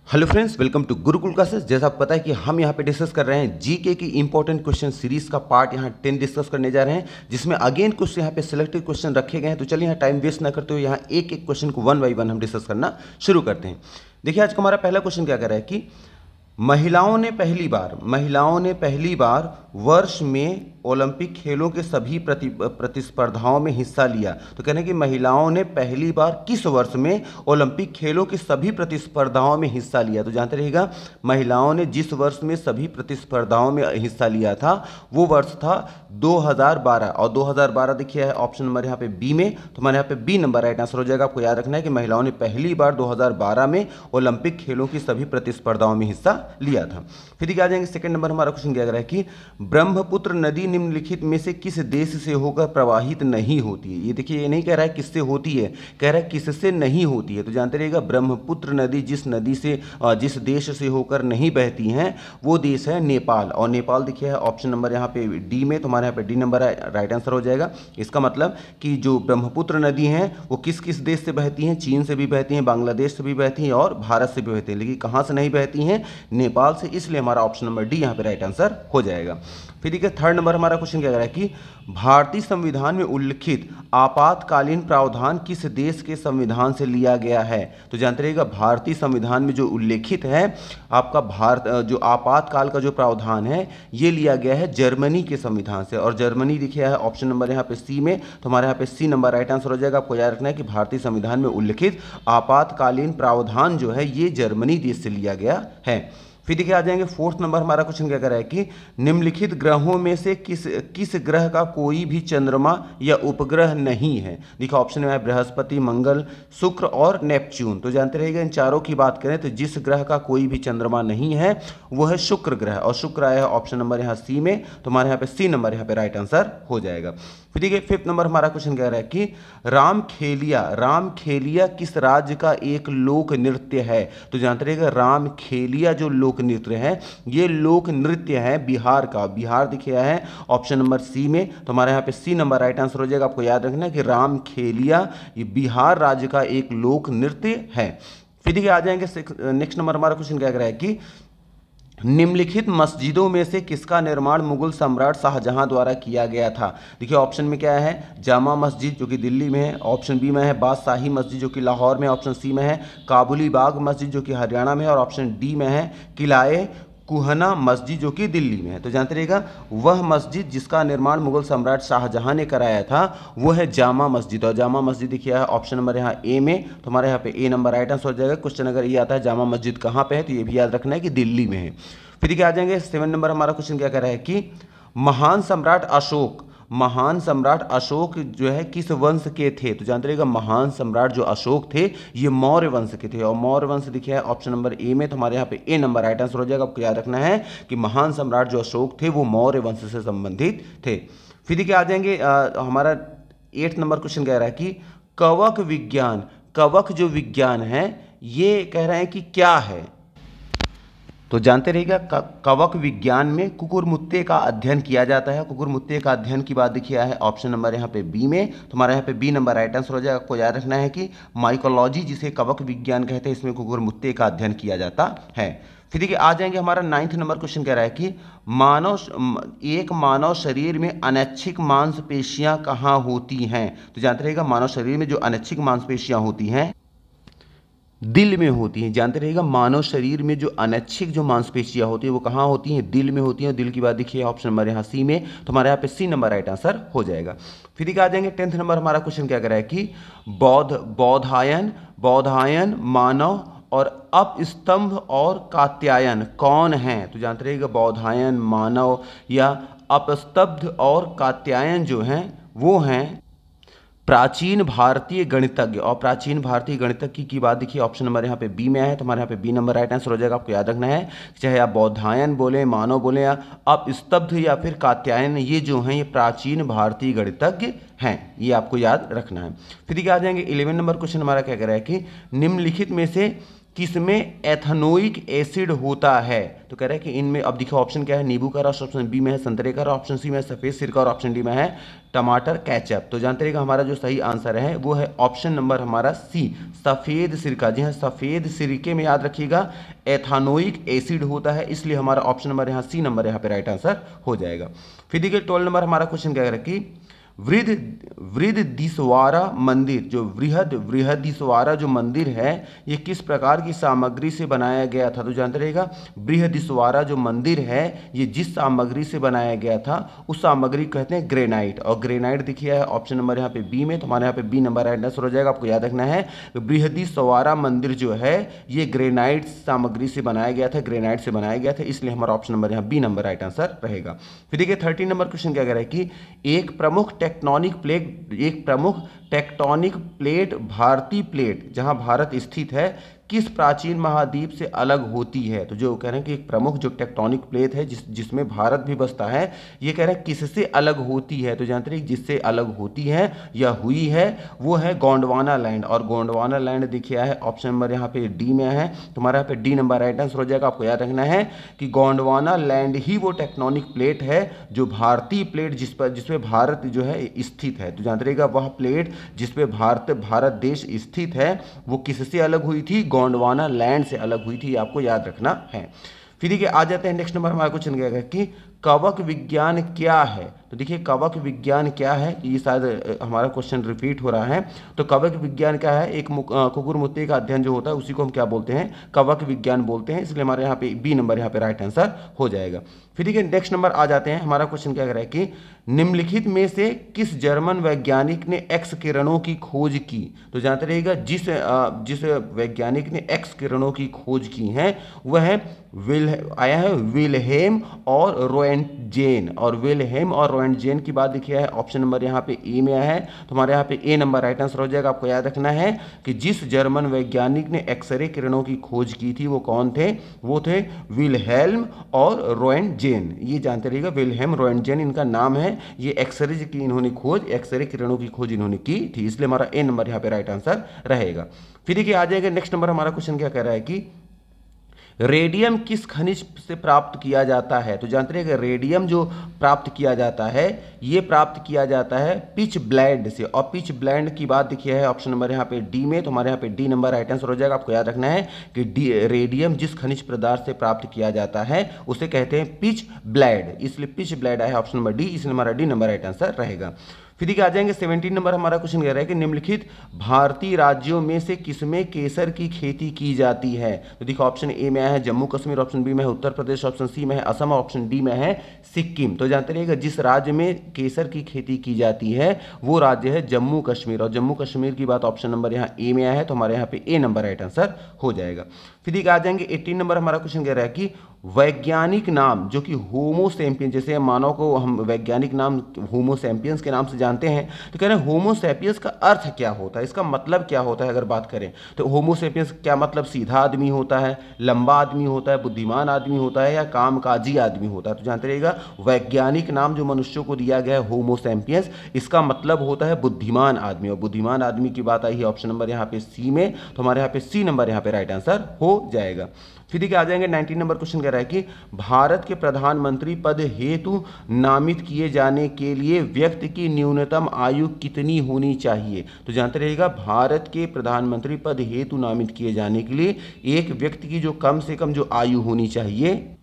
Hello friends, welcome to Gurukul classes. जैसा आपको पता है कि हम यहाँ पे डिस्कस कर रहे हैं जीके की इंपॉर्टेंट क्वेश्चन सीरीज का पार्ट यहाँ 10 डिस्कस करने जा रहे हैं, जिसमें अगेन कुछ यहाँ पे सिलेक्टेड क्वेश्चन रखे गए हैं। तो चलिए यहाँ टाइम वेस्ट ना करते हुए यहाँ एक एक क्वेश्चन को वन बाई वन हम डिस्कस करना शुरू करते हैं। देखिए आज का हमारा पहला क्वेश्चन क्या कर रहा है कि महिलाओं ने पहली बार वर्ष में ओलंपिक खेलों के सभी प्रतिस्पर्धाओं में हिस्सा लिया। तो कहने कि महिलाओं ने पहली बार किस वर्ष में ओलंपिक खेलों के सभी प्रतिस्पर्धाओं में हिस्सा लिया। तो जानते रहिएगा, महिलाओं ने जिस वर्ष में सभी प्रतिस्पर्धाओं में हिस्सा लिया था वो वर्ष था 2012। और 2012 देखिए है ऑप्शन नंबर यहाँ पे बी में, तो हमारे यहाँ पे बी नंबर राइट आंसर हो जाएगा। आपको याद रखना है कि महिलाओं ने पहली बार 2012 में ओलंपिक खेलों की सभी प्रतिस्पर्धाओं में हिस्सा लिया था। फिर देखिए आ जाएंगे सेकंड नंबर, हमारा क्वेश्चन क्या कह रहा है कि ब्रह्मपुत्र नदी निम्नलिखित में से किस देश से होकर प्रवाहित नहीं होती है। ये देखिए, ये नहीं कह रहा है किससे होती है, कह रहा है किससे नहीं होती है। तो जानते रहिएगा, ब्रह्मपुत्र नदी जिस देश से होकर नहीं बहती हैं वो देश है नेपाल। और नेपाल देखिए है ऑप्शन नंबर यहाँ पे डी में, तो हमारे यहाँ पे डी नंबर राइट आंसर हो जाएगा। इसका मतलब कि जो ब्रह्मपुत्र नदी हैं वो किस किस देश से बहती हैं, चीन से भी बहती हैं, बांग्लादेश से भी बहती हैं और भारत से भी बहती हैं, लेकिन कहाँ से नहीं बहती हैं, नेपाल से। इसलिए हमारा ऑप्शन नंबर डी यहाँ पे राइट आंसर हो जाएगा। फिर देखिए थर्ड नंबर हमारा क्वेश्चन क्या कह रहा है कि भारतीय संविधान में उल्लिखित आपातकालीन प्रावधान किस देश के संविधान से लिया गया है। तो जानते रहिएगा, भारतीय संविधान में जो उल्लेखित है आपका जो आपातकाल का जो प्रावधान है ये लिया गया है जर्मनी के संविधान से। और जर्मनी दिखे है ऑप्शन नंबर यहाँ पे सी में, तो हमारे यहाँ पे सी नंबर राइट आंसर हो जाएगा। आपको याद रखना है कि भारतीय संविधान में उल्लिखित आपातकालीन प्रावधान जो है ये जर्मनी देश से लिया गया है। फिर देखिए आ जाएंगे फोर्थ नंबर, हमारा क्वेश्चन क्या कर रहा है कि निम्नलिखित ग्रहों में से किस ग्रह का कोई भी चंद्रमा या उपग्रह नहीं है। देखिए ऑप्शन में है बृहस्पति, मंगल, शुक्र और नेपच्यून। तो जानते रहिएगा, इन चारों की बात करें तो जिस ग्रह का कोई भी चंद्रमा नहीं है वो है शुक्र ग्रह, और शुक्र आया है ऑप्शन नंबर यहाँ सी में, तो हमारे यहाँ पे सी नंबर यहाँ पे राइट आंसर हो जाएगा। फिर देखिए फिफ्थ नंबर, हमारा क्वेश्चन कह रहा है कि रामखेलिया किस राज्य का एक लोक नृत्य है। तो जानते रहिएगा, रामखेलिया जो लोक नृत्य है ये लोक नृत्य है बिहार का। बिहार दिखे है ऑप्शन नंबर सी में, तो हमारे यहाँ पे सी नंबर राइट आंसर हो जाएगा। आपको याद रखना है कि रामखेलिया ये बिहार राज्य का एक लोक नृत्य है। फिर देखिए आ जाएंगे नेक्स्ट नंबर, हमारा क्वेश्चन क्या कह रहा है कि निम्नलिखित मस्जिदों में से किसका निर्माण मुगल सम्राट शाहजहां द्वारा किया गया था। देखिए ऑप्शन में क्या है, जामा मस्जिद जो कि दिल्ली में है, ऑप्शन बी में है बादशाही मस्जिद जो कि लाहौर में, ऑप्शन सी में है काबुली बाग मस्जिद जो कि हरियाणा में है, और ऑप्शन डी में है किलाए कुहना मस्जिद जो कि दिल्ली में है। तो जानते रहिएगा, वह मस्जिद जिसका निर्माण मुगल सम्राट शाहजहां ने कराया था वो है जामा मस्जिद। और जामा मस्जिद देखिए है ऑप्शन नंबर यहाँ ए में, तो हमारे यहाँ पे ए नंबर राइट आंसर हो जाएगा। क्वेश्चन अगर ये आता है जामा मस्जिद कहाँ पे है तो ये भी याद रखना है कि दिल्ली में है। फिर देखिए आ जाएंगे 7 नंबर, हमारा क्वेश्चन क्या कह रहा है कि महान सम्राट अशोक जो है किस वंश के थे। तो जानते रहिएगा, महान सम्राट जो अशोक थे ये मौर्य वंश के थे, और मौर्य वंश दिखे है ऑप्शन नंबर ए में, तो हमारे यहाँ पे ए नंबर राइट आंसर हो जाएगा। आपको याद रखना है कि महान सम्राट जो अशोक थे वो मौर्य वंश से संबंधित थे। फिर देखिए आ जाएंगे हमारा 8 नंबर क्वेश्चन कह रहा है कि कवक जो विज्ञान है ये कह रहे हैं कि क्या है। तो जानते रहिएगा, कवक विज्ञान में कुकुरमुत्ते का अध्ययन किया जाता है। कुकुरमुत्ते का अध्ययन की बात देखिए है ऑप्शन नंबर यहाँ पे बी में, तो हमारे यहाँ पे बी नंबर राइट आंसर हो जाएगा। आपको याद रखना है कि माइकोलॉजी जिसे कवक विज्ञान कहते हैं इसमें कुकुरमुत्ते का अध्ययन किया जाता है। फिर देखिए आ जाएंगे हमारा 9th नंबर क्वेश्चन कह रहा है कि मानव शरीर में अनैच्छिक मांसपेशियां कहाँ होती हैं। तो जानते रहिएगा, मानव शरीर में जो अनैच्छिक मांसपेशियां होती हैं दिल में होती हैं। जानते रहिएगा, मानव शरीर में जो अनैच्छिक जो मांसपेशियां होती है वो कहाँ होती हैं, दिल में होती हैं। दिल की बात देखिए ऑप्शन नंबर यहाँ सी में, तो हमारे यहाँ पे सी नंबर राइट आंसर हो जाएगा। फिर देखिए आ जाएंगे 10th नंबर, हमारा क्वेश्चन क्या कर रहा है कि बौधायन मानव और अपस्तंभ और कात्यायन कौन हैं। तो जानते रहिएगा, बौधायन मानव या अपस्तंभ और कात्यायन जो हैं वो हैं प्राचीन भारतीय गणितज्ञ। और प्राचीन भारतीय गणितज्ञ की बात देखिए ऑप्शन नंबर यहाँ पे बी में है, तो हमारे यहाँ पे बी नंबर राइट आंसर हो जाएगा। आपको याद रखना है, चाहे आप बौधायन बोले, मानव बोले या अपस्तंभ या फिर कात्यायन, ये जो हैं ये प्राचीन भारतीय गणितज्ञ हैं, ये आपको याद रखना है। फिर देखिए आ जाएंगे 11 नंबर क्वेश्चन, हमारा क्या कह रहा है कि निम्नलिखित में से किसमें एथेनोइक एसिड होता है? तो कह रहा है कि इनमें, अब देखो ऑप्शन क्या है, नींबू का रस, ऑप्शन बी में है संतरे का रस, ऑप्शन सी में है सफेद सिरका और ऑप्शन डी में है टमाटर केचप। तो जानते रहिएगा हमारा जो सही आंसर है वो है ऑप्शन नंबर हमारा सी, सफेद सिरका। जी हाँ, सफेद सिरके में याद रखिएगा एथेनोइक एसिड होता है, इसलिए हमारा ऑप्शन नंबर यहाँ सी नंबर यहाँ पे राइट आंसर हो जाएगा। फिर देखिए 12 नंबर हमारा क्वेश्चन क्या है कि बृहदिस्वारा मंदिर, जो बृहदिस्वारा जो मंदिर है ये किस प्रकार की सामग्री से बनाया गया था? तो जानते रहिएगा बृहदिस्वारा जो मंदिर है ये जिस सामग्री से बनाया गया था उस सामग्री को कहते हैं ग्रेनाइट, और ग्रेनाइट देखिए है ऑप्शन नंबर यहाँ पे बी में, तो हमारे यहाँ पे बी नंबर राइट आंसर हो जाएगा। आपको याद रखना है बृहदिस्वारा मंदिर जो है ये ग्रेनाइट सामग्री से बनाया गया था, ग्रेनाइट से बनाया गया था, इसलिए हमारा ऑप्शन नंबर यहाँ बी नंबर राइट आंसर रहेगा। फिर देखिए 13 नंबर क्वेश्चन क्या कह रहा है कि एक प्रमुख टेक्टोनिक प्लेट भारतीय प्लेट जहां भारत स्थित है किस प्राचीन महाद्वीप से अलग होती है? तो जो कह रहे हैं कि एक प्रमुख जो टेक्टोनिक प्लेट है जिसमें भारत भी बसता है, ये कह रहे हैं किससे अलग होती है? तो जानते हैं जिससे अलग होती है या हुई है वो है गोंडवाना लैंड, और गोंडवाना लैंड देखिए है ऑप्शन नंबर यहाँ पे डी में है, तुम्हारा यहाँ पे डी नंबर राइट आंसर हो जाएगा। आपको याद रखना है कि गोंडवाना लैंड ही वो टेक्टोनिक प्लेट है जो भारतीय प्लेट जिसपे भारत जो है स्थित है। तो जानते रहिएगा वह प्लेट जिसपे भारत देश स्थित है वो किससे अलग हुई थी? गोंडवाना लैंड से अलग हुई थी, आपको याद रखना है। फिर देखिए आ जाते हैं नेक्स्ट नंबर हमारा क्वेश्चन क्या है कि कवक विज्ञान क्या है? तो देखिए कवक विज्ञान क्या है, ये शायद हमारा क्वेश्चन रिपीट हो रहा है। तो कवक विज्ञान क्या है? एक कुकुरमुत्ते का अध्ययन जो होता है उसी को हम क्या बोलते हैं? कवक विज्ञान बोलते हैं, इसलिए हमारे यहाँ पे बी नंबर यहाँ पे राइट आंसर हो जाएगा। फिर देखिए नेक्स्ट नंबर आ जाते हैं, हमारा क्वेश्चन क्या कह रहा है कि निम्नलिखित में से किस जर्मन वैज्ञानिक ने एक्स किरणों की खोज की? तो जानते रहिएगा जिस वैज्ञानिक ने एक्स किरणों की खोज की है वह है विल्हेम और रोएंटजेन, और विल्हेम और रोएंटजेन की बात देखिए है ऑप्शन नंबर यहाँ पे ए में है, तो हमारे यहाँ पे ए नंबर राइट आंसर हो जाएगा। आपको याद रखना है कि जिस जर्मन वैज्ञानिक ने एक्सरे किरणों की खोज की थी वो कौन थे? वो थे विल्हेल्म और रोएंटजेन। ये जानते रहिएगा विल्हेम रोएंटजेन इनका नाम है, ये एक्सरे की इन्होंने खोज, एक्सरे किरणों की खोज इन्होंने की थी, इसलिए हमारा ए नंबर यहाँ पे राइट आंसर रहेगा। फिर देखिए आ जाएगा नेक्स्ट नंबर हमारा क्वेश्चन क्या कह रहा है कि रेडियम किस खनिज से प्राप्त किया जाता है? तो जानते हैं कि रेडियम जो प्राप्त किया जाता है ये प्राप्त किया जाता है पिच ब्लेंड से, और पिच ब्लेंड की बात देखिए है ऑप्शन नंबर यहाँ पे डी में, तो हमारे यहाँ पे डी नंबर राइट आंसर हो जाएगा। आपको याद रखना है कि रेडियम जिस खनिज पदार्थ से प्राप्त किया जाता है उसे कहते हैं पिच ब्लेंड, इसलिए पिच ब्लेंड है ऑप्शन नंबर डी, इसलिए हमारा डी नंबर राइट आंसर रहेगा। फिर देखिए आ जाएंगे 17 नंबर हमारा क्वेश्चन कह रहा है कि निम्नलिखित भारतीय राज्यों में से किसमें केसर की खेती की जाती है? तो देखो ऑप्शन ए में है जम्मू कश्मीर, ऑप्शन बी में है उत्तर प्रदेश, ऑप्शन सी में है असम, ऑप्शन डी में है सिक्किम। तो जानते रहिएगा जिस राज्य में केसर की खेती की जाती है वो राज्य है जम्मू कश्मीर, और जम्मू कश्मीर की बात ऑप्शन नंबर यहाँ ए में है, तो हमारे यहाँ पे ए नंबर राइट आंसर हो जाएगा। फिर देखिए आ जाएंगे 18 नंबर हमारा क्वेश्चन कह रहा है कि वैज्ञानिक नाम जो कि होमो सैपियंस, जैसे मानव को हम वैज्ञानिक नाम होमो सैपियंस के नाम से जानते हैं, तो कह रहे हैं होमो सैपियंस का अर्थ क्या होता है, इसका मतलब क्या होता है? अगर बात करें तो होमो सैपियंस क्या मतलब? सीधा आदमी होता है, लंबा आदमी होता है, बुद्धिमान आदमी होता है, या कामकाजी आदमी होता है? तो जानते रहिएगा वैज्ञानिक नाम जो मनुष्यों को दिया गया है होमो सैपियंस, इसका मतलब होता है बुद्धिमान आदमी, और बुद्धिमान आदमी की बात आई है ऑप्शन नंबर यहाँ पे सी में, तो हमारे यहाँ पे सी नंबर यहाँ पे राइट आंसर हो जाएगा। फिर देखिए आ जाएंगे 19 नंबर क्वेश्चन कह रहा है कि भारत के प्रधानमंत्री पद हेतु नामित किए जाने के लिए व्यक्ति की न्यूनतम आयु कितनी होनी चाहिए? तो जानते रहिएगा भारत के प्रधानमंत्री पद हेतु नामित किए जाने के लिए एक व्यक्ति की जो कम से कम जो आयु होनी चाहिए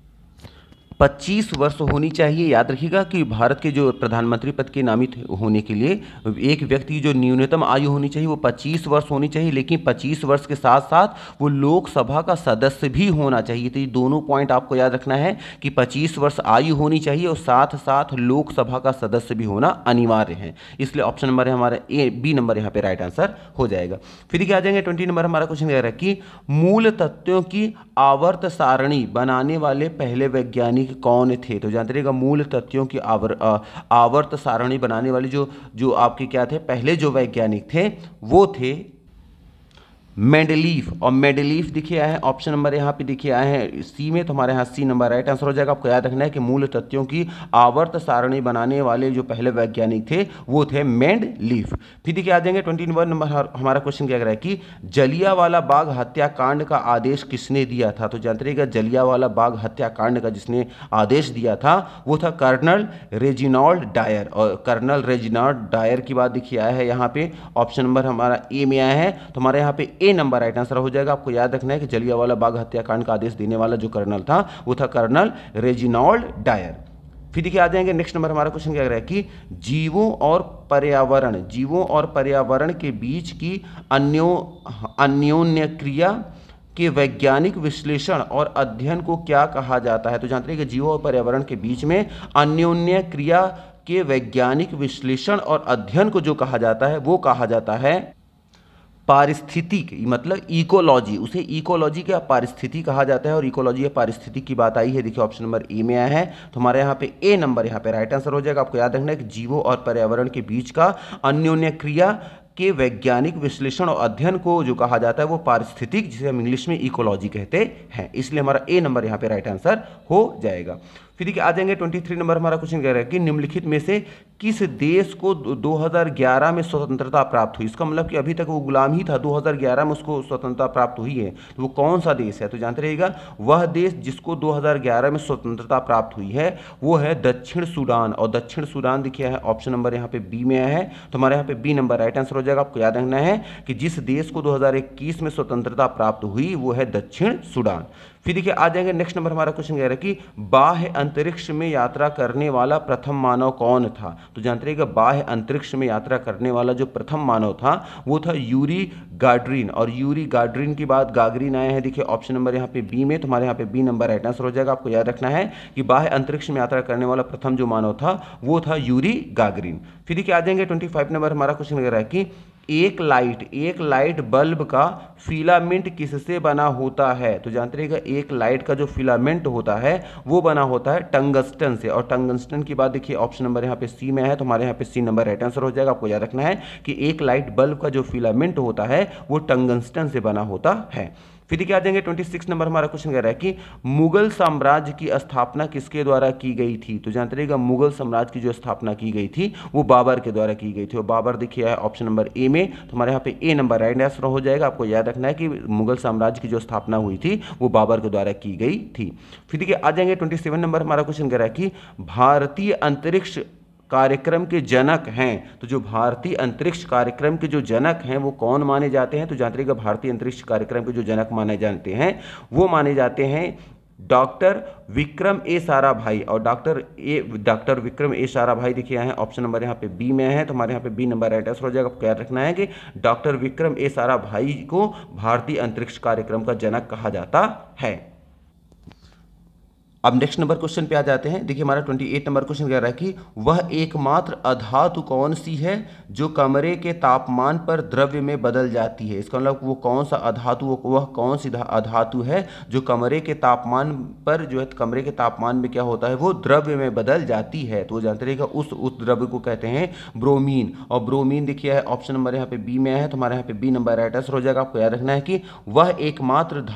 25 वर्ष होनी चाहिए। याद रखिएगा कि भारत के जो प्रधानमंत्री पद के नामित होने के लिए एक व्यक्ति की जो न्यूनतम आयु होनी चाहिए वो 25 वर्ष होनी चाहिए, लेकिन 25 वर्ष के साथ साथ वो लोकसभा का सदस्य भी होना चाहिए। तो ये दोनों पॉइंट आपको याद रखना है कि 25 वर्ष आयु होनी चाहिए और साथ साथ लोकसभा का सदस्य भी होना अनिवार्य है, इसलिए ऑप्शन नंबर है हमारा ए, बी नंबर यहाँ पे राइट आंसर हो जाएगा। फिर क्या आ जाएंगे 20 नंबर हमारा क्वेश्चन कह रहा है कि मूल तत्वों की आवर्त सारणी बनाने वाले पहले वैज्ञानिक कौन थे? तो जानते रहिएगा मूल तथ्यों की आवर्त सारणी बनाने वाले जो आपके क्या थे पहले जो वैज्ञानिक थे वो थे मेंडलीफ, और मेंडलीफ देखिए आया है ऑप्शन नंबर यहाँ पे देखिए आए हैं सी में, तो हमारे यहाँ सी नंबर राइट आंसर हो जाएगा। आपको याद रखना है कि मूल तथ्यों की आवर्त सारणी बनाने वाले जो पहले वैज्ञानिक थे वो थे मेंडलीफ। फिर देखिए आ जाएंगे 21 नंबर हमारा क्वेश्चन क्या कह रहा है कि जलियांवाला बाग हत्याकांड का आदेश किसने दिया था। तो जानते रहिएगा जलियांवाला बाग हत्याकांड का जिसने आदेश दिया था वो था कर्नल रेजिनाल्ड डायर, और कर्नल रेजिनाल्ड डायर की बात देखिए आया है यहाँ पे ऑप्शन नंबर हमारा ए में आया है, तो हमारे यहाँ पे ए नंबर राइट आंसर हो जाएगा। आपको याद रखना है कि जलियांवाला बाग हत्याकांड का आदेश देने वाला जो कर्नल था वो था कर्नल रेजिनाल्ड डायर। फिर देखिए आ जाएंगे नेक्स्ट नंबर हमारा क्वेश्चन क्या कह रहा है कि जीवों और पर्यावरण के बीच की अन्योन्य क्रिया के वैज्ञानिक विश्लेषण और अध्ययन को क्या कहा जाता है। तो जानते हैं कि जीवों और पर्यावरण के बीच में अन्योन्य क्रिया के वैज्ञानिक विश्लेषण और अध्ययन को जो कहा जाता है वो कहा जाता है पारिस्थितिक, मतलब इकोलॉजी, उसे इकोलॉजी क्या पारिस्थिति कहा जाता है, और इकोलॉजी या पारिस्थिति की बात आई है देखिए ऑप्शन नंबर ए में आया है, तो हमारे यहाँ पे ए नंबर यहाँ पे राइट आंसर हो जाएगा। आपको याद रखना है कि जीवों और पर्यावरण के बीच का अन्योन्य क्रिया के वैज्ञानिक विश्लेषण और अध्ययन को जो कहा जाता है वो पारिस्थितिक, जिसे हम इंग्लिश में इकोलॉजी कहते हैं, इसलिए हमारा ए नंबर यहाँ पे राइट आंसर हो जाएगा। फिर देखिए आ जाएंगे 23 नंबर हमारा क्वेश्चन कह रहा है कि निम्नलिखित में से किस देश को 2011 में स्वतंत्रता प्राप्त हुई। इसका मतलब कि अभी तक वो गुलाम ही था, 2011 में उसको स्वतंत्रता प्राप्त हुई है, तो वो कौन सा देश है। तो जानते रहिएगा वह देश जिसको 2011 में स्वतंत्रता प्राप्त हुई है वो है दक्षिण सूडान, और दक्षिण सूडान देखिए है ऑप्शन नंबर यहाँ पे बी में आया है, तो हमारे यहाँ पे बी नंबर राइट आंसर हो जाएगा। आपको याद रखना है कि जिस देश को 2021 में स्वतंत्रता प्राप्त हुई वो है दक्षिण सूडान। फिर देखिए आ जाएंगे नेक्स्ट नंबर हमारा क्वेश्चन कह रहा है कि बाह्य अंतरिक्ष में यात्रा करने वाला प्रथम मानव कौन था। तो जानते रहिएगा बाह्य अंतरिक्ष में यात्रा करने वाला जो प्रथम मानव था वो था यूरी गागरिन, और यूरी गागरिन की बात गागरिन आया है देखिए ऑप्शन नंबर यहाँ पे बी में, तो हमारे यहाँ पे बी नंबर राइट आंसर हो जाएगा। आपको याद रखना है कि बाह्य अंतरिक्ष में यात्रा करने वाला प्रथम जो मानव था वो था यूरी गागरिन। फिर देखिए आ जाएंगे 25 नंबर हमारा क्वेश्चन कह रहा है कि एक लाइट बल्ब का फिलामेंट किससे बना होता है। तो जानते रहिएगा एक लाइट का जो फिलामेंट होता है वो बना होता है टंगस्टन से, और टंगस्टन की बात देखिए ऑप्शन नंबर यहाँ पे सी में है, तो हमारे यहाँ पे सी नंबर राइट आंसर हो जाएगा। आपको याद रखना है कि एक लाइट बल्ब का जो फिलामेंट होता है वो टंगस्टन से बना होता है। फिर देखिए आ जाएंगे 26 नंबर हमारा क्वेश्चन कह रहा है कि मुगल साम्राज्य की स्थापना किसके द्वारा की गई थी। तो जानते रहिएगा मुगल साम्राज्य की जो स्थापना की गई थी वो बाबर के द्वारा की गई थी, और बाबर देखिए है ऑप्शन नंबर ए में, तो हमारे यहाँ पे ए नंबर राइट आंसर हो जाएगा। आपको याद रखना है कि मुगल साम्राज्य की जो स्थापना हुई थी वो बाबर के द्वारा की गई थी। फिर देखिए आ जाएंगे 27 नंबर हमारा क्वेश्चन कह रहा है कि भारतीय अंतरिक्ष कार्यक्रम के जनक हैं। तो जो भारतीय अंतरिक्ष कार्यक्रम के जो जनक हैं वो कौन माने जाते हैं। तो जानते रहिएगा भारतीय अंतरिक्ष कार्यक्रम के जो जनक माने जाते हैं वो माने जाते हैं डॉक्टर विक्रम ए साराभाई, और डॉक्टर विक्रम ए साराभाई देखिए हैं ऑप्शन नंबर यहाँ पे बी में है, तो हमारे यहाँ पे बी नंबर राइट आंसर हो जाएगा। आपको याद रखना है कि डॉक्टर विक्रम ए साराभाई को भारतीय अंतरिक्ष कार्यक्रम का जनक कहा जाता है। अब नेक्स्ट नंबर क्वेश्चन पे आ जाते हैं। देखिए हमारा 28 नंबर क्वेश्चन कह रहा है कि वह एकमात्र अधातु कौन सी है जो कमरे के तापमान पर द्रव्य में बदल जाती है। इसका मतलब वो कौन सा अधातु, वह कौन सी अधातु है जो कमरे के तापमान पर जो है कमरे के तापमान में क्या होता है वो द्रव्य में बदल जाती है। तो जानते रहिएगा उस द्रव्य को कहते हैं ब्रोमीन, और ब्रोमीन देखिए है ऑप्शन नंबर यहाँ पे बी में है, तो हमारे यहाँ पे बी नंबर राइट आंसर हो जाएगा। आपको याद रखना है कि वह एकमात्र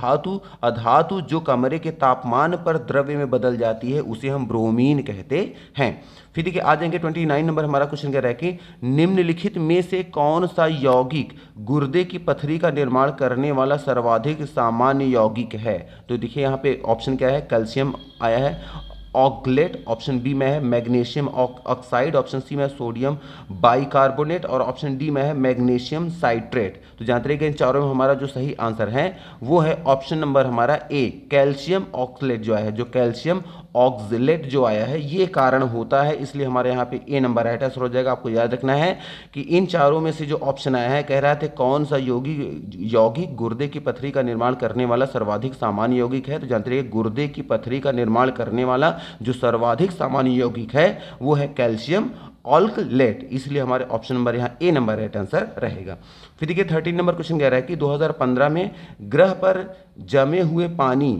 अधातु जो कमरे के तापमान पर द्रव्य में बदल जाती है उसे हम ब्रोमीन कहते हैं। फिर देखिए आ जाएंगे 29 नंबर हमारा क्वेश्चन कह रहा है कि निम्नलिखित में से कौन सा यौगिक गुर्दे की पथरी का निर्माण करने वाला सर्वाधिक सामान्य यौगिक है। तो देखिए यहाँ पे ऑप्शन क्या है, कैल्शियम आया है, ऑक्लेट ऑप्शन बी में है, मैग्नीशियम ऑक्साइड ऑप्शन सी में है, सोडियम बाइकार्बोनेट, और ऑप्शन डी में है मैग्नीशियम साइट्रेट। तो जानते रहिए इन चारों में हमारा जो सही आंसर है वो है ऑप्शन नंबर हमारा ए, कैल्शियम ऑक्सलेट जो है, जो कैल्शियम ऑक्सलेट जो आया है ये कारण होता है, इसलिए हमारे यहाँ पे ए नंबर राइट आंसर हो जाएगा। आपको याद रखना है कि इन चारों में से जो ऑप्शन आया है कह रहा थे कौन सा यौगिक गुर्दे की पथरी का निर्माण करने वाला सर्वाधिक सामान्य यौगिक है। तो जानते रहिए गुर्दे की पथरी का निर्माण करने वाला जो सर्वाधिक सामान्य यौगिक है वो है कैल्शियम ऑक्सलेट, इसलिए हमारे ऑप्शन नंबर यहाँ ए नंबर राइट आंसर रहेगा। फिर देखिए 13 नंबर क्वेश्चन कह रहा है कि 2015 में ग्रह पर जमे हुए पानी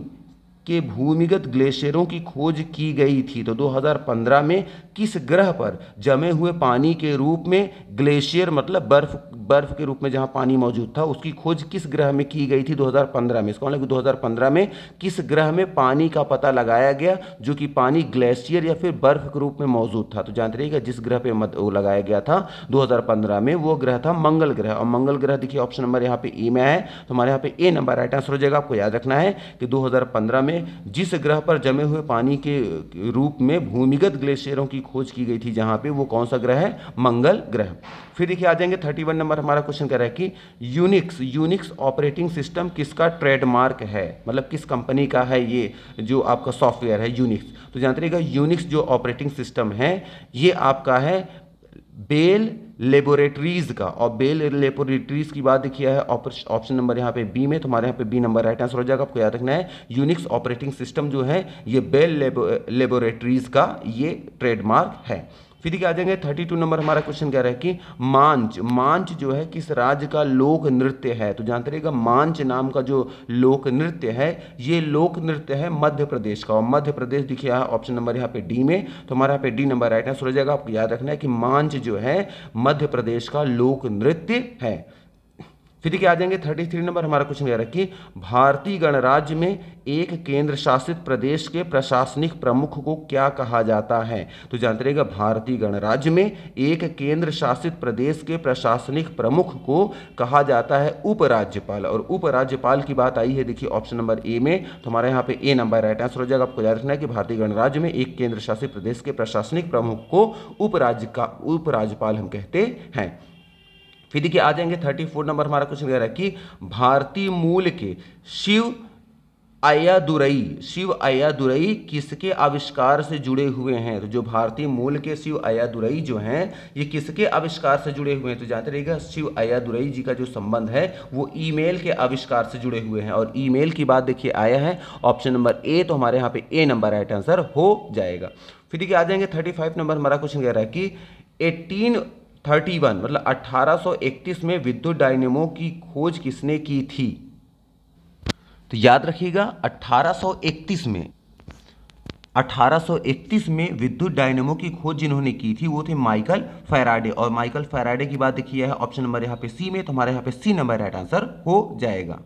के भूमिगत ग्लेशियरों की खोज की गई थी। तो 2015 में किस ग्रह पर जमे हुए पानी के रूप में ग्लेशियर मतलब बर्फ के रूप में जहां पानी मौजूद था उसकी खोज किस ग्रह में की गई थी 2015 में। इसका मतलब 2015 में किस ग्रह में पानी का पता लगाया गया जो कि पानी ग्लेशियर या फिर बर्फ के रूप में मौजूद था। तो जानते रहिएगा जिस ग्रह पे वो लगाया गया था 2015 में वो ग्रह था मंगल ग्रह। और मंगल ग्रह देखिए ऑप्शन नंबर यहाँ पे ए में है, तो हमारे यहाँ पे ए नंबर राइट आंसर हो जाएगा। आपको याद रखना है कि 2015 में जिस ग्रह पर जमे हुए पानी के रूप में भूमिगत ग्लेशियरों की खोज की गई थी जहां पे वो कौन सा ग्रह है, मंगल ग्रह। फिर देखिए आ जाएंगे 31 नंबर हमारा क्वेश्चन कह रहा है कि यूनिक्स ऑपरेटिंग सिस्टम किसका ट्रेडमार्क है, मतलब किस कंपनी का है ये जो आपका सॉफ्टवेयर है यूनिक्स। तो जानते रहिएगा यूनिक्स जो ऑपरेटिंग सिस्टम है ये आपका है बेल लेबोरेटरीज का। और बेल लेबोरेटरीज की बात देखिए है ऑप्शन नंबर यहाँ पे बी में, तो हमारे यहाँ पे बी नंबर राइट आंसर हो जाएगा। आपको याद रखना है यूनिक्स ऑपरेटिंग सिस्टम जो है ये बेल लेबोरेटरीज का ये ट्रेडमार्क है। फिर देखिए आ जाएंगे 32 नंबर हमारा क्वेश्चन कह रहा है कि मांच जो है किस राज्य का लोक नृत्य है। तो जानते रहिएगा मांच नाम का जो लोक नृत्य है ये लोक नृत्य है मध्य प्रदेश का। और मध्य प्रदेश देखिए ऑप्शन नंबर यहाँ पे डी में, तो हमारे यहाँ पे डी नंबर राइट आंसर हो जाएगा। आपको याद रखना है कि मांच जो है मध्य प्रदेश का लोक नृत्य है। फिर देखिए आ जाएंगे 33 नंबर हमारा क्वेश्चन कह रहा है कि भारतीय गणराज्य में एक केंद्र शासित प्रदेश के प्रशासनिक प्रमुख को क्या कहा जाता है। तो जानते रहिएगा भारतीय गणराज्य में एक केंद्र शासित प्रदेश के प्रशासनिक प्रमुख को कहा जाता है उपराज्यपाल। और उपराज्यपाल की बात आई है देखिए ऑप्शन नंबर ए में, तो हमारे यहाँ पे ए नंबर राइट आंसर हो जाएगा। आपको याद रखना है कि भारतीय गणराज्य में एक केंद्र शासित प्रदेश के प्रशासनिक प्रमुख को उपराज्यपाल हम कहते हैं। फिर देखिए आ जाएंगे 34 नंबर हमारा क्वेश्चन कह रहा है कि भारतीय मूल के शिव अय्यादुरई किसके आविष्कार से जुड़े हुए हैं। तो जो भारतीय मूल के शिव अय्यादुरई जो हैं ये किसके आविष्कार से जुड़े हुए हैं। तो जानते रहिएगा शिव अय्यादुरई जी का जो संबंध है वो ईमेल के आविष्कार से जुड़े हुए हैं। और ईमेल की बात देखिए आया है ऑप्शन नंबर ए, तो हमारे यहाँ पे ए नंबर राइट आंसर हो जाएगा। फिर देखिए आ जाएंगे 35 नंबर हमारा क्वेश्चन कह रहा है कि 1831 मतलब 1831 में विद्युत डायनेमो की खोज किसने की थी। तो याद रखिएगा 1831 में विद्युत डायनेमो की खोज जिन्होंने की थी वो थे माइकल फैराडे। और माइकल फैराडे की बात देखिए है ऑप्शन नंबर यहाँ पे सी में, तो हमारे यहाँ पे सी नंबर राइट आंसर हो जाएगा।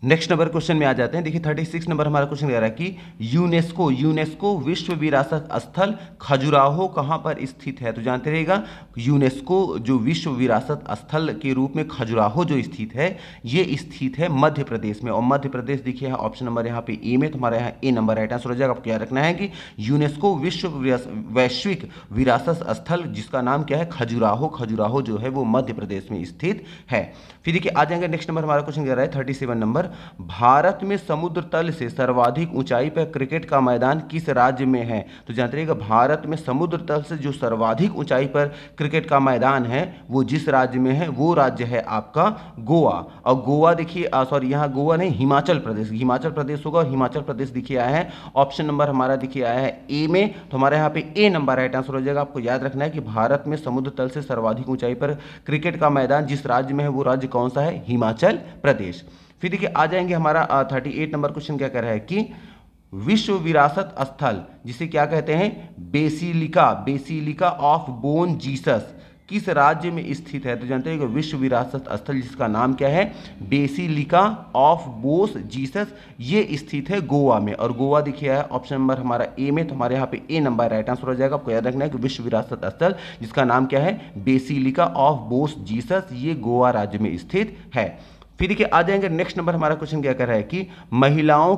नेक्स्ट नंबर क्वेश्चन में आ जाते हैं। देखिए 36 नंबर हमारा क्वेश्चन कह रहा है कि यूनेस्को विश्व विरासत स्थल खजुराहो कहां पर स्थित है। तो जानते रहिएगा यूनेस्को जो विश्व विरासत स्थल के रूप में खजुराहो जो स्थित है ये स्थित है मध्य प्रदेश में। और मध्य प्रदेश देखिए ऑप्शन नंबर यहाँ पे ए में, तो हमारे यहाँ ए नंबर राइट आंसर हो जाएगा। आपको याद रखना है कि यूनेस्को वैश्विक विरासत स्थल जिसका नाम क्या है खजुराहो जो है वो मध्य प्रदेश में स्थित है। फिर देखिए आ जाएंगे नेक्स्ट नंबर हमारा क्वेश्चन कह रहा है 37 नंबर, भारत में समुद्र तल से सर्वाधिक ऊंचाई पर क्रिकेट का मैदान किस राज्य में है। तो जानते रहिएगा भारत में समुद्र तल से जो सर्वाधिक ऊंचाई पर क्रिकेट का मैदान है वो जिस राज्य में है वो राज्य है आपका गोवा। और गोवा देखिए सॉरी यहाँ गोवा नहीं हिमाचल प्रदेश होगा। और हिमाचल प्रदेश देखिए आया है ऑप्शन नंबर हमारा देखिए आया है ए में, तो हमारे यहाँ पे ए नंबर राइट आंसर हो जाएगा। आपको याद रखना है कि भारत में समुद्र तल से सर्वाधिक ऊंचाई पर क्रिकेट का मैदान जिस राज्य में है वो राज्य कौन सा है, हिमाचल प्रदेश। फिर देखिए आ जाएंगे हमारा 38 नंबर क्वेश्चन क्या कह रहा है कि विश्व विरासत स्थल जिसे क्या कहते हैं बेसिलिका ऑफ बोन जीसस किस राज्य में स्थित है। तो जानते हैं कि विश्व विरासत स्थल जिसका नाम क्या है बेसिलिका ऑफ बोस जीसस ये स्थित है गोवा में। और गोवा देखिए है ऑप्शन नंबर हमारा ए में, तो हमारे यहाँ पे ए नंबर राइट आंसर हो जाएगा। आपको याद रखना है कि विश्व विरासत स्थल जिसका नाम क्या है बेसिलिका ऑफ बोस जीसस ये गोवा राज्य में स्थित है। फिर देखिए आ जाएंगे नेक्स्ट नंबर हमारा क्वेश्चन क्या कर रहा है कि महिलाओं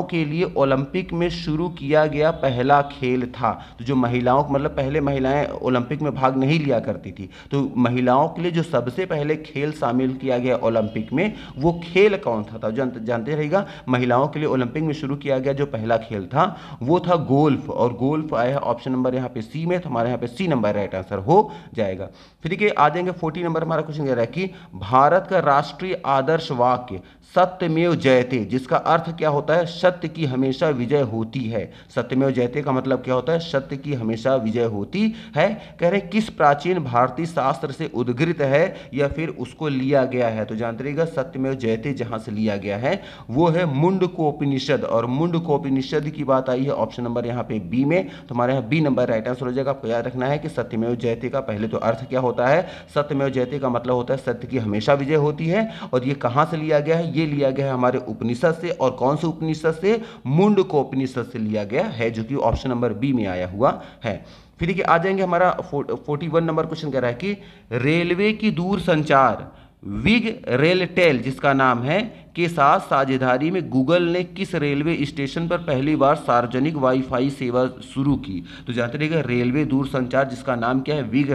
के लिए ओलंपिक में शुरू किया गया पहला खेल था। तो जो महिलाओं मतलब पहले महिलाएं ओलंपिक में भाग नहीं लिया करती थी, तो महिलाओं के लिए जो सबसे पहले खेल शामिल किया गया ओलंपिक में वो खेल कौन था। तो जानते रहिएगा महिलाओं के लिए ओलंपिक में शुरू किया गया जो पहला खेल था वो था गोल्फ। और गोल्फ आया है ऑप्शन नंबर यहाँ पे सी में, तो हमारे यहाँ पे सी नंबर राइट आंसर हो जाएगा। फिर देखिए आ जाएंगे 40 नंबर हमारा क्वेश्चन कह रहा है कि भारत का राष्ट्रीय आदर्श वाक्य सत्यमेव जयते, जिसका अर्थ क्या होता है, सत्य की हमेशा विजय होती है। सत्यमेव जयते का मतलब क्या होता है, सत्य की हमेशा विजय होती है। कह रहे किस प्राचीन भारतीय शास्त्र से उद्गृत है या फिर उसको लिया गया है, तो जानते रहिएगा सत्यमेव जयते जहां से लिया गया है वो है मुंडकोपनिषद, और मुंडकोपनिषद की बात आई है ऑप्शन नंबर यहाँ पे बी में, तो हमारे यहाँ बी नंबर राइट आंसर हो जाएगा। आपको याद रखना है कि सत्यमेव जयते का पहले तो अर्थ क्या होता है, सत्यमेव जयते का मतलब होता है सत्य की हमेशा विजय होती है, और ये कहां से लिया गया है, ये लिया गया है हमारे उपनिषद से, और कौन से उपनिषद से, मुंडकोपनिषद से लिया गया है, जो कि ऑप्शन नंबर बी में आया हुआ है। फिर देखिए आ जाएंगे हमारा 41 नंबर क्वेश्चन कह रहा है कि रेलवे की दूर संचार विग रेलटेल जिसका नाम है के साथ साझेदारी में गूगल ने किस रेलवे स्टेशन पर पहली बार सार्वजनिक वाईफाई सेवा शुरू की, तो जानते रहिएगा रेलवे दूरसंचार जिसका नाम क्या है, विग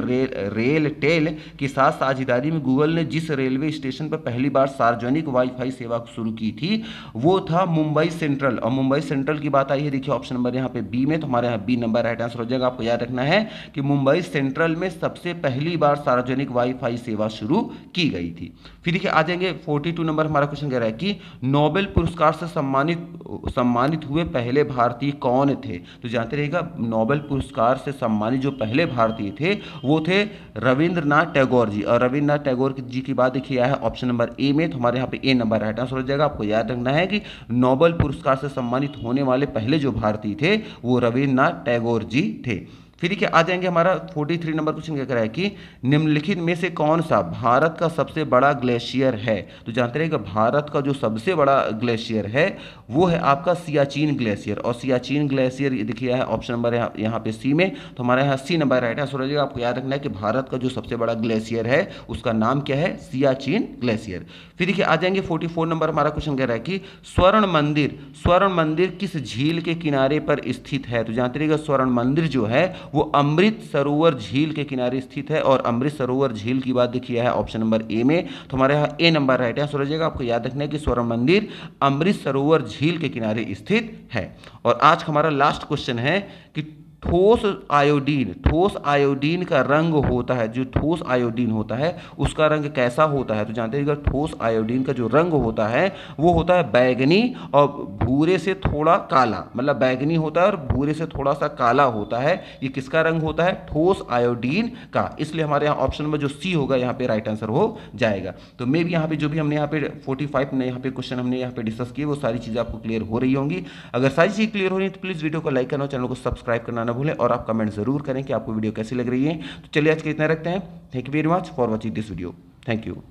रेलटेल के साथ साझेदारी में गूगल ने जिस रेलवे स्टेशन पर पहली बार सार्वजनिक वाईफाई सेवा शुरू की थी वो था मुंबई सेंट्रल, और मुंबई सेंट्रल की बात आई है देखिए ऑप्शन नंबर यहाँ पे बी में, तो हमारे यहाँ बी नंबर राइट आंसर हो जाएगा। आपको याद रखना है कि मुंबई सेंट्रल में सबसे पहली बार सार्वजनिक वाईफाई सेवा शुरू की गई थी। फिर देखिए आ जाएंगे 42 नंबर हमारा क्वेश्चन कह रहा है कि नोबेल पुरस्कार से सम्मानित हुए पहले भारतीय कौन थे, तो जानते रहिएगा नोबेल पुरस्कार से सम्मानित जो पहले भारतीय थे वो थे रविंद्रनाथ टैगोर जी, और रविंद्रनाथ टैगोर जी की बात देखिए है ऑप्शन नंबर ए में, तो हमारे यहाँ पे ए नंबर राइट आंसर हो जाएगा। आपको याद रखना है कि नोबेल पुरस्कार से सम्मानित होने वाले पहले जो भारतीय थे वो रविंद्रनाथ टैगोर जी थे। फिर क्या आ जाएंगे हमारा 43 नंबर क्वेश्चन क्या कह रहा है कि निम्नलिखित में से कौन सा भारत का सबसे बड़ा ग्लेशियर है, तो जानते रहिएगा भारत का जो सबसे बड़ा ग्लेशियर है वो है आपका सियाचिन ग्लेशियर, और सियाचिन ग्लेशियर ये देखिए है ऑप्शन नंबर यहाँ पे सी में, तो हमारे यहाँ सी नंबर राइट आंसर हो जाएगा। आपको याद रखना है कि भारत का जो सबसे बड़ा ग्लेशियर है उसका नाम क्या है, सियाचिन ग्लेशियर। फिर देखिए आ जाएंगे 44 नंबर हमारा क्वेश्चन कह रहा है कि स्वर्ण मंदिर किस झील के किनारे पर स्थित है, तो जानते रहिएगा स्वर्ण मंदिर जो है वो अमृत सरोवर झील के किनारे स्थित है, और अमृत सरोवर झील की बात देखिए है ऑप्शन नंबर ए में, तो हमारे यहाँ ए नंबर राइट आंसर हो जाएगा। आपको याद रखना है कि स्वर्ण मंदिर अमृत सरोवर झील के किनारे स्थित है। और आज हमारा लास्ट क्वेश्चन है कि ठोस आयोडीन का रंग होता है, जो ठोस आयोडीन होता है उसका रंग कैसा होता है, तो जानते हैं ठोस आयोडीन का जो रंग होता है वो होता है बैगनी और भूरे से थोड़ा काला, मतलब बैगनी होता है और भूरे से थोड़ा सा काला होता है। ये किसका रंग होता है, ठोस आयोडीन का, इसलिए हमारे यहाँ ऑप्शन में जो सी होगा यहाँ पे राइट आंसर हो जाएगा। तो मे भी यहाँ पे जो भी हमने यहाँ पे 45 में यहाँ पे क्वेश्चन हमने यहाँ पे डिस्कस किए वो सारी चीजें आपको क्लियर हो रही होंगी। अगर सारी चीजें क्लियर हो रही है तो प्लीज वीडियो को लाइक करना, चैनल को सब्सक्राइब करना ना भूलें, और आप कमेंट जरूर करें कि आपको वीडियो कैसी लग रही है। तो चलिए आज के इतना रखते हैं। Thank you very much for watching this video. Thank you.